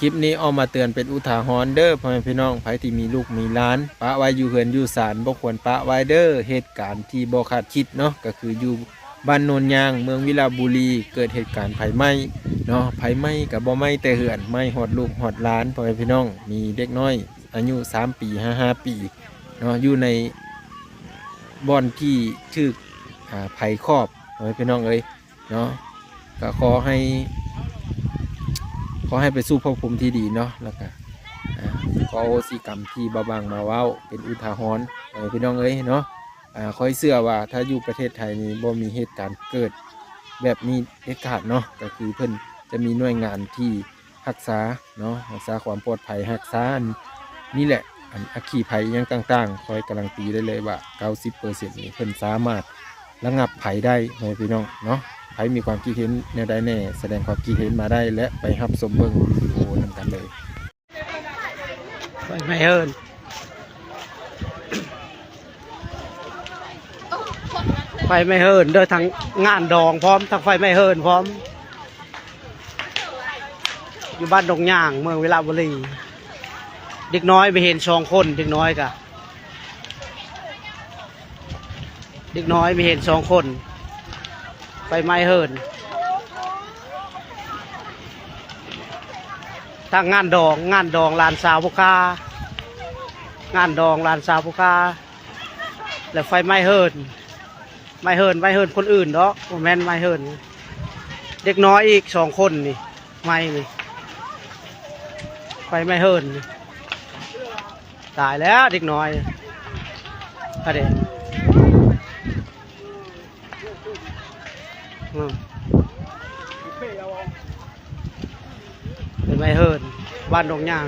คลิปนี้เอามาเตือนเป็นอุทาหรณ์เด้อพ่อแม่พี่น้องไผที่มีลูกมีหลานปะไว้อยู่เฮือนอยู่ศาลบ่ควรปะไว้เด้อเหตุการณ์ที่บ่คาดคิดเนาะก็คืออยู่บ้านโนนยางเมืองวิลาบุรีเกิดเหตุการณ์ไฟไหม้เนาะไฟไหม้ก็บ่ไหม้แต่เฮือนไหม้ฮอดลูกฮอดหลานพ่อแม่พี่น้องมีเด็กน้อยอายุ3 ปี5 ปีเนาะอยู่ในบ่อนที่ถูกไฟครอบพ่อแม่พี่น้องเอ้ยเนาะก็ขอให้ไปสู่ภพภูมิที่ดีเนาะแล้วก็ขอโอสิกรรมที่บางมาเว้าเป็นอุทาหรณ์พี่น้องเอ้ยเนาะคอยเชื่อว่าถ้าอยู่ประเทศไทยนี้บ่มีเหตุการณ์เกิดแบบนี้เด็ดขาดเนาะก็คือเพิ่นจะมีหน่วยงานที่รักษาเนาะรักษาความปลอดภัยรักษานี่แหละอัคคีภัยยังต่างๆคอยการันตีได้เลยว่า 90% นี้เพิ่นสามารถระงับภัยได้พี่น้องเนาะใครมีความคิดเห็นแนวใดแน่แสดงความคิดเห็นมาได้และไปรับชมเบิ่งวิดีโอนำกันเลยไฟไม่เฮินไฟไม่เฮินโดยทั้งงานดองพร้อมทั้งไฟไม่เฮินพร้อมอยู่บ้านดงย่างเมืองวิลาบุรีเด็กน้อยไปเห็น2 คนเด็กน้อยกะเด็กน้อยไปเห็น2 คนไฟไหม้เฮินทางงานดองลานสาวพุกางานดองลานสาวพุกาแล้วไฟไหม้เฮินคนอื่นเนาะโมแมนไหม้เฮินเด็กน้อยอีก2 คนนี่ไหม้นี่ไฟไหม้เฮินตายแล้วเด็กน้อยอะเด็กเป็นไหม้เฮินบ้านดงย่าง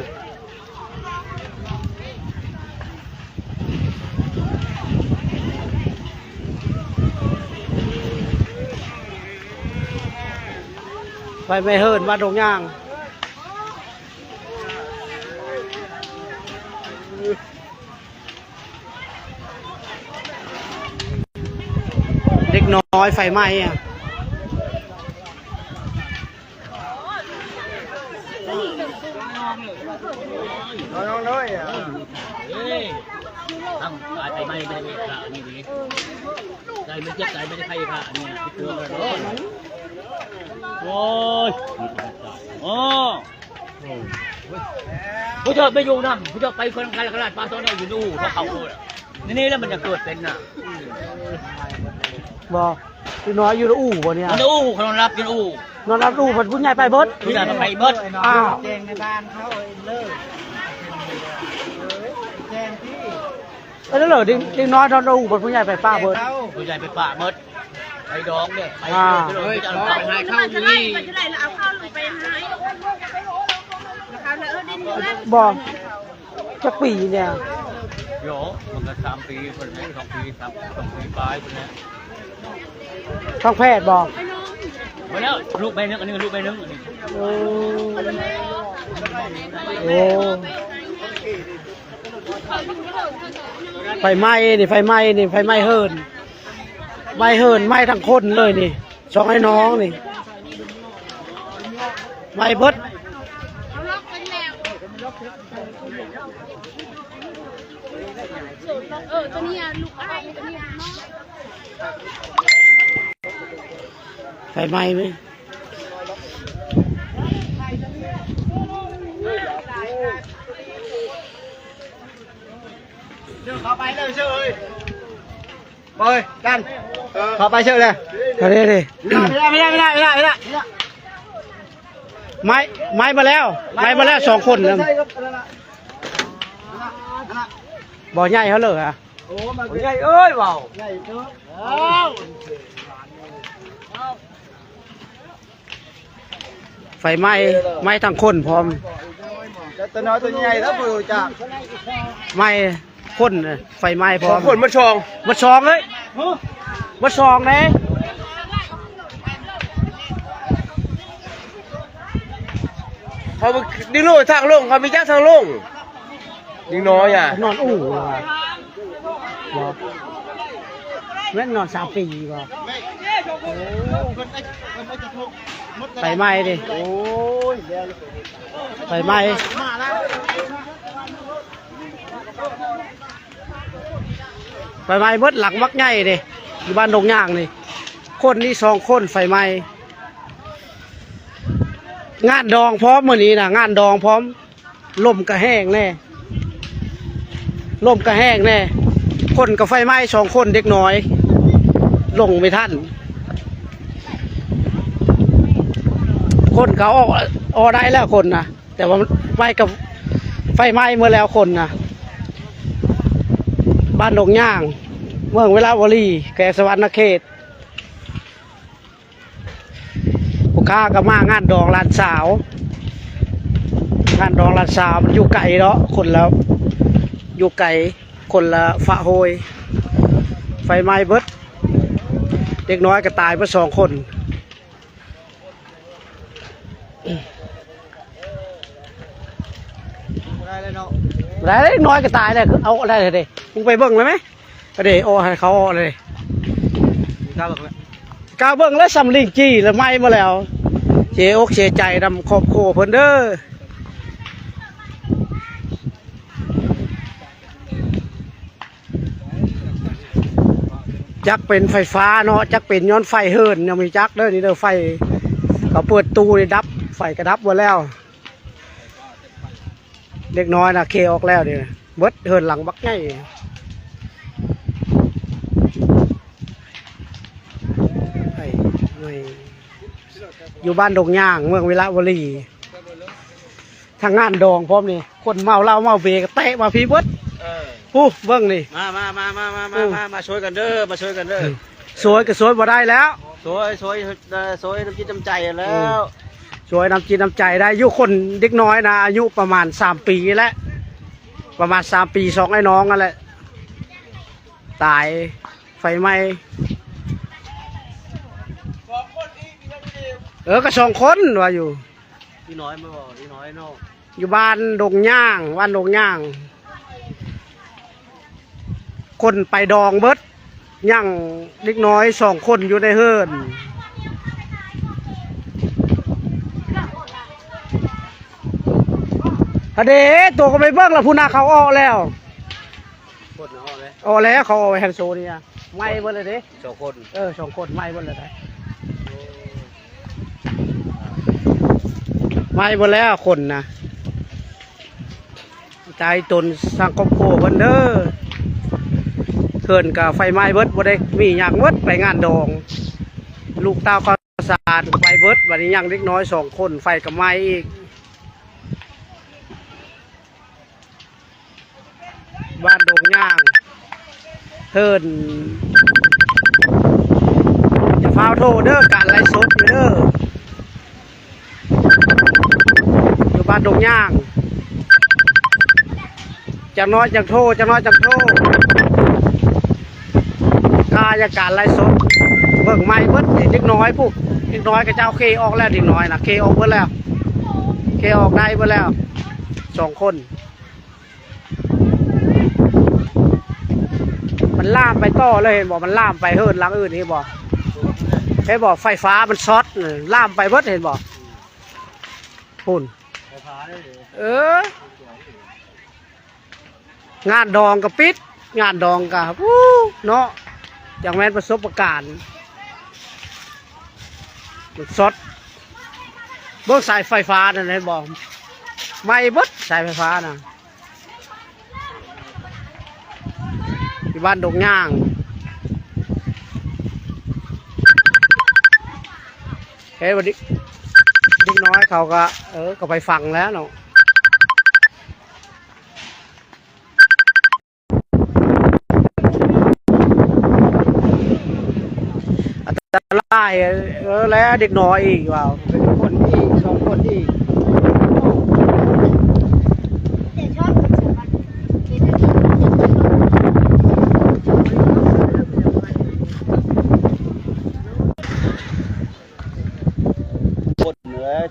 ไฟไม่เฮินบ้านดงย่างเด็กน้อยไฟไหม้อะน้องด้วยอ่ะทำตายไปไม่ได้ค่ะนี่ดิใจไม่เจ็บใจไม่ได้ใครค่ะนี่ที่ตัวเลยโอ้ยโอ้ผู้เจ้าไม่อยู่นั่นผู้เจ้าไปคนกระดาษปลาตัวนี้อยู่นู่นเขาเลยนี่แล้วมันจะเกิดเป็นน่ะบอกพี่น้อยอยู่ในอู่บ่เนี่ยนอู้เขานอนรับอยู่อู้นอนรับอู่มันผู้ใหญ่ไปเบิดผู้ใหญ่ไปเบิดอ้าวแจงในบ้านเขาเลิกแจงที่แล้วเหรอเด็กน้อยนอนอู่มันผู้ใหญ่ไปป้าเบิดผู้ใหญ่ไปป่าเบิดไปดองเนี่ยไปเลยจะเอาไปให้เข้าอยู่นี่ไปที่ไหนแล้วเอาข้าวลงไปให้ข้าวแล้วดินบอกจักปีเนี่ยโยมันก็3 ปีคนนี้2 ปี2 ปีปลายคนนี้ท้องแพทย์บอกมาแล้วลูกใบนึงอันนี้ลูกใบนึงโอ้ไฟไหม้นี่ไฟไหม้นี่ไฟไหม้เฮินไหม้ทั้งคนเลยนี่2ไอ้น้องนี่ไหม้เบิดตัวนี้ลูกอะไรตัวนี้ไฟไหม้ไหมเข้าไปเลยเชื่อเลยไปกันเข้าไปเชื่อเลยเอาดิไม่ได้ไม้มาแล้ว2 คนนะบ่อใหญ่เขาเลยอ่ะโอ้มาใหญ่เอ้ยเบาใหญ่เนอะไฟไหม้ทั้งคนพร้อมตัวน้อยตัวใหญ่แล้วปู่จ้ะไหม้คนไฟไหม้พร้อมคนมาชองเลยมาชองเลยเขาดึงลูกทางลงเขามีจ้าทางลงยิงน้อยอ่ะนอนอู่แม่นอน3 ปีบอกไปไหม้ดิโอ้ย ไฟไหม้ไฟไหม้เบิดหลังมักใหญ่นี่อยู่บ้านดงย่างนี่คนนี่2 คนไฟไหม้งานดองพร้อมมื้อนี้นะงานดองพร้อมลมก็แห้งแน่ลมก็แห้งแน่คนกับไฟไหม้2 คนเด็กน้อยลงไม่ทันคนเขาออกได้แล้วคนนะแต่ว่าไฟกับไฟไหม้เมื่อแล้วคนนะบ้านดงย่างเมืองเวลาวลีแขวงสวรรณเขตผู้ค้าก็มางานดองหลานสาวงานดองหลานสาวมันอยู่ไกลเนาะคนแล้วอยู่ไกลคนละฝะโหยไฟไหม้เบิดเด็กน้อยก็ตายไป2 คนได้เลยเนาะได้เล็กน้อยก็ตายเลยเอาอะไรเลยดิมึงไปเบิ่งเลยไหมก็เดี๋ยวเอาให้เขาเอาเลยกล้าเบิ่งแล้วกล้าเบิ่งแล้วสำลิงจี้แล้วไหม้มาแล้วเสียอกเสียใจนำครอบครัวเพิ่นเด้อจักเป็นไฟฟ้าเนาะจักเป็นย้อนไฟเฮิร์นยังมีจักเด้อนี่เด้อไฟเขาเปิดตู้นี่ดับไฟกระดับหมดแล้วเด็กน้อยนะเคออกแล้วเดี๋ยวเบิดเฮิร์นหลังบักไงอยู่บ้านดงย่างเมืองวิระวลีทางงานดองพร้อมนี่คนเมาเหล้าเมาเบกเตะมาพี่เบิดผู้เบิ้งนี่มาช่วยกันเด้อมาช่วยกันเด้อ สวยก็สวยบ่ได้แล้ว สวยน้ำจิตน้ำใจแล้ว สวยน้ำจิตน้ำใจได้อายุคนเด็กน้อยนะอายุประมาณ3 ปีแล้วประมาณ3 ปี2 ไอ้น้องนั่นแหละตายไฟไหม้ก็2 คนว่าอยู่ พี่น้อยมาบอกพี่น้อยเนาะ อยู่บ้านดงย่างบ้านดงย่างคนไปดองเบิดย่างเล็กน้อย2 คนอยู่ในเฮิรนฮะเด้ตัวก็ไปเบิ้งแล้วพูนาเขาออกแล้ว คนเนาะเลย ออกแล้วเขาเอาแฮนโซเนี่ยไหม้เบิดเลยเด้ 2 คน 2 คนไหม้เบิดเลยได้ไหม้เบิดแล้วคนนะใจตนสร้างครอบครัวเพิ่นเด้อเพิ่นกับไฟไหม้เบิดบ่ได้มีหยังเบิดไปงานดองลูกเต้าข้าวสารไฟเบิดบัดนี้ยังเล็กน้อย2 คนไฟก็ไหม้อีกบ้านดงย่างเพิ่นจะฟ้าวโทรเด้อการไล่สดอยู่เด้ออยู่บ้านดงย่างจังน้อยจังโทรจังน้อยจังโทรกายการไล่สดเบิ่งไม้เบิดเด็กน้อยพวกเด็กน้อยกับเจ้าเคออกแล้วเด็กน้อยนะเคออกเบิดแล้วเคออกได้เบิดแล้ว2 คนมันล่ามไปต่อเลยเห็นบอกมันล่ามไปเฮิร์นหลังอื่นเห็นบอกเห็นบอกไฟฟ้ามันช็อตล่ามไปเบิดเห็นบอกพุ่นงานดองกับปิดงานดองกับเนาะอย่างแม้นประสบการณ์มันช็อตเบิกสายไฟฟ้านั่นเห็นบอกไม่เบิดสายไฟฟ้านะที่บ้านดงย่างเฮ้ยวันนี้เด็กน้อยเขาก็ก็ไปฟังแล้วเนาะอันตรายแล้วเด็กน้อยอีกว่าเป็นคนอีก2 คนอีก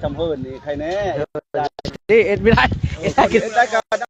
ทำเฮิร์นนี่ใครแน่ นี่เอ็ดไม่ได้เอ็ดได้ ได้กัน